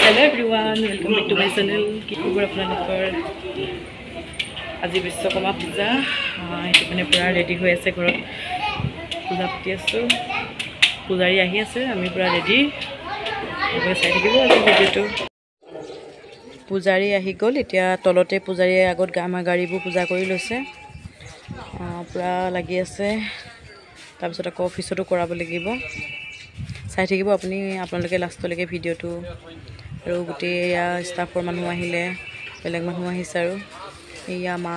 Hello everyone, welcome back to my channel. Ki khobor Apunalukor. Aji Biswakarma Puja. Etu kane pura ready hoi ase ghorot. Puja pati asu. Pujari ahi ase, ami pura ready. Apu sai thakibo aji video tu. Pujari ahi gol, etia tolote pujari agot ama gari bu puja kori loise. Pura lagi ase. Tar pisot ako office tu korabo lagibo. Sai thakibo apuni apnaloke last leke video tu. আৰু গুটি ষ্টাফৰ মানুহ আহিলে বেলেগ মানুহ আহিছে আৰু এয়া মা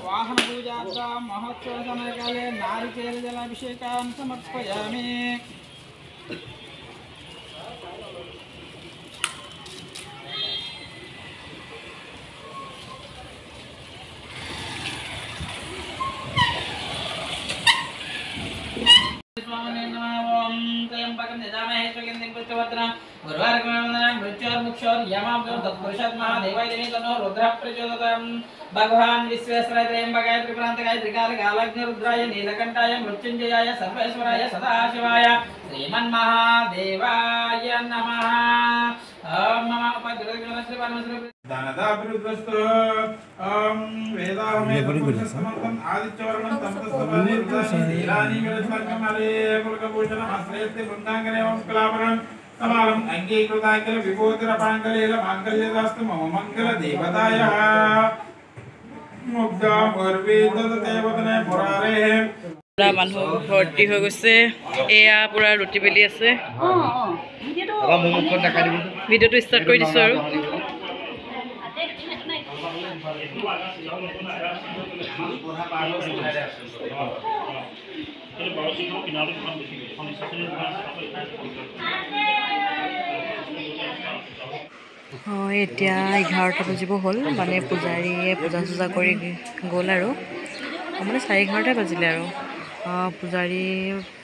वाहन पूजा महोत्सव समय काले नारिकेल जलाभिषेकान् समर्पयामि। भगवान विश्वेश्वराय त्र्यंबकाय त्रिपुरांतकाय त्रिकालकालग्नि रुद्राय नीलकंठाय मृत्युंजयाय सर्वेश्वराय सदाशिवाय श्रीमन्महादेवाय नमः। ओम नमः उपद्रवग्रहस्य परमश्री दानदाभिरुद्रस्तो ओम वेदाहमेतमंतं आदित्यवर्णं तमस्तस्वभावेर्दानीरानी वेदसंगमरे पुलकभूषणम् आश्रयते वृन्दांगने ओम कलावरं समालं अंगीकृतांगल विभूतिरपांगलेल मांगल्यदास्तु मम मंगल देवतायः मुग्धा मर्वेदते वदने मुरारे পুরা মানুহ ভৰ্তি হৈ গৈছে এয়া পুৰা ৰুটি বেলি আছে ভিডিওটো ষ্টাৰ্ট কৰি দিছো আৰু এতিয়া 11টা বাজিব হ'ল মানে পূজাৰীয়ে পূজা চূজা কৰি গ'ল আৰু মানে 11:30 বাজিলে আৰু পূজাৰী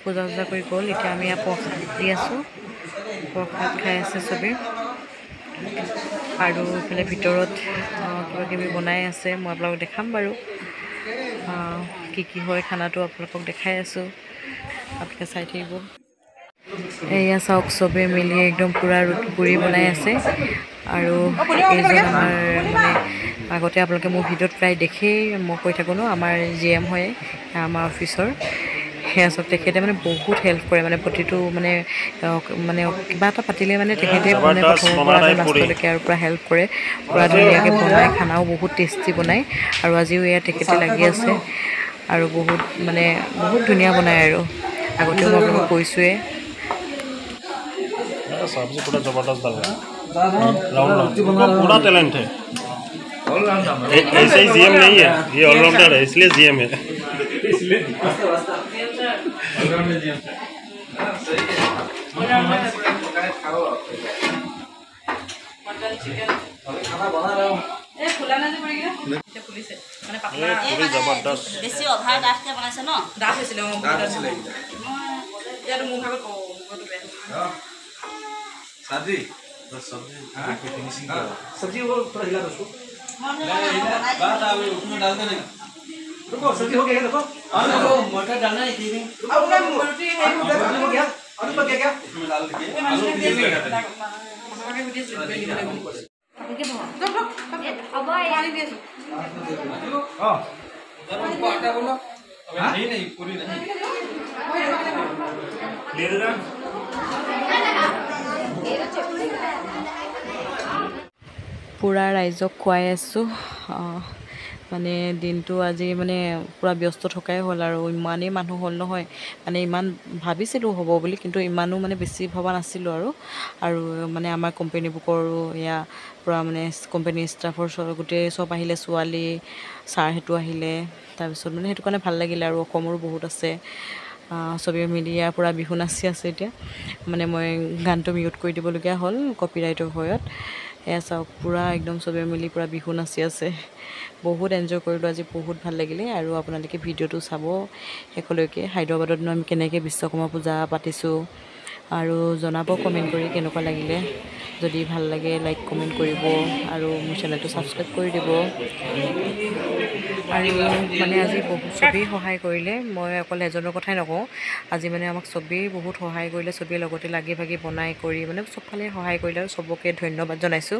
পূজা চূজা কৰি গ'ল এতিয়া আমি প্ৰসাদ দি আছোঁ প্ৰসাদ খাই আছে চবেই আৰু ইফালে ভিতৰত কিবা কিবি বনাই আছে মই আপোনালোকক দেখাম বাৰু কি হয় খানাটো আপোনালোকক দেখাই আছোঁ আপোনালোকে চাই থাকিব এয়া চাওক চবে মিলি একদম পুৰা পুৰি বনাই আছে আৰু এইজন আমাৰ মানে আগতে আপোনালোকে মোৰ ভিডিঅ'ত প্ৰায় দেখেই মই কৈ থাকোঁ ন আমাৰ জিএম হয় আমাৰ অফিচৰ সেয়া চব তেখেতে মানে বহুত হেল্প কৰে মানে প্ৰতিটো মানে কিবা এটা পাতিলে মানে তেখেতে মানে প্ৰথমৰ পৰা লাষ্টলৈকে আৰু পুৰা হেল্প কৰে পুৰা ধুনীয়াকৈ বনায় খানাও বহুত টেষ্টি বনায় আৰু আজিও এয়া তেখেতে লাগি আছে আৰু বহুত ধুনীয়া বনায় আৰু আগতেও মই আপোনালোকক কৈছোঁৱে सब्जी पूरा जबरदस्त बन रहा है राउंड पूरा टैलेंट है ऐसे ही जीएम नहीं है ये ऑलराउंडर है इसलिए जीएम है जबरदस्त बेसी अभार डाफ के बनाइছে न ডাঠ হৈছিল ইয়াৰ মুখ আগত सादी बस सब्जी की फिनिशिंग करो सब्जी वो थोड़ा हिला दो उसको बात आप उसमें डाल देना रुको सब्जी हो गया देखो देखो मटर डालना है इसमें अब ना रोटी है हो गया आलू पक गया इसमें डाल दीजिए आलू भी लगा अब पानी दे हां उनको आटा बोलो नहीं पूरी नहीं ले देना পুৰা ৰাইজক খুৱাই আছোঁ মানে দিনটো আজি মানে পূৰা ব্যস্ত থকাই হ'ল আৰু ইমানেই মানুহ হ'ল নহয় মানে ইমান ভাবিছিলোঁ হ'ব বুলি কিন্তু ইমানো মানে বেছি ভবা নাছিলোঁ আৰু মানে আমাৰ কোম্পানী বুকৰো এয়া পূৰা মানে কোম্পানীৰ ষ্টাফৰ গোটেই চব আহিলে ছোৱালী ছাৰহেঁতো আহিলে তাৰপিছত মানে সেইটো কাৰণে ভাল লাগিলে আৰু অসমৰো বহুত আছে চবেই মিলি ইয়াৰ পূৰা বিহু নাচি আছে এতিয়া মানে মই গানটো মিউট কৰি দিবলগীয়া হ'ল কপিৰাইটৰ ভয়ত এয়া চাওক পূৰা একদম চবেই মিলি পূৰা বিহু নাচি আছে বহুত এনজয় কৰিলোঁ আজি বহুত ভাল লাগিলে আৰু আপোনালোকে ভিডিঅ'টো চাব শেষলৈকে হায়দৰাবাদতনো আমি কেনেকৈ বিশ্বকৰ্মা পূজা পাতিছোঁ আৰু জনাব কমেণ্ট কৰি কেনেকুৱা লাগিলে যদি ভাল লাগে লাইক কমেণ্ট কৰিব আৰু মোৰ চেনেলটো ছাবস্ক্ৰাইব কৰি দিব আৰু মানে আজি বহুত চবেই সহায় কৰিলে মই অকল এজনৰ কথাই নকওঁ আজি মানে আমাক চবেই বহুত সহায় কৰিলে চবেই লগতে লাগি ভাগি বনাই কৰি মানে চবফালে সহায় কৰিলে আৰু চবকে ধন্যবাদ জনাইছোঁ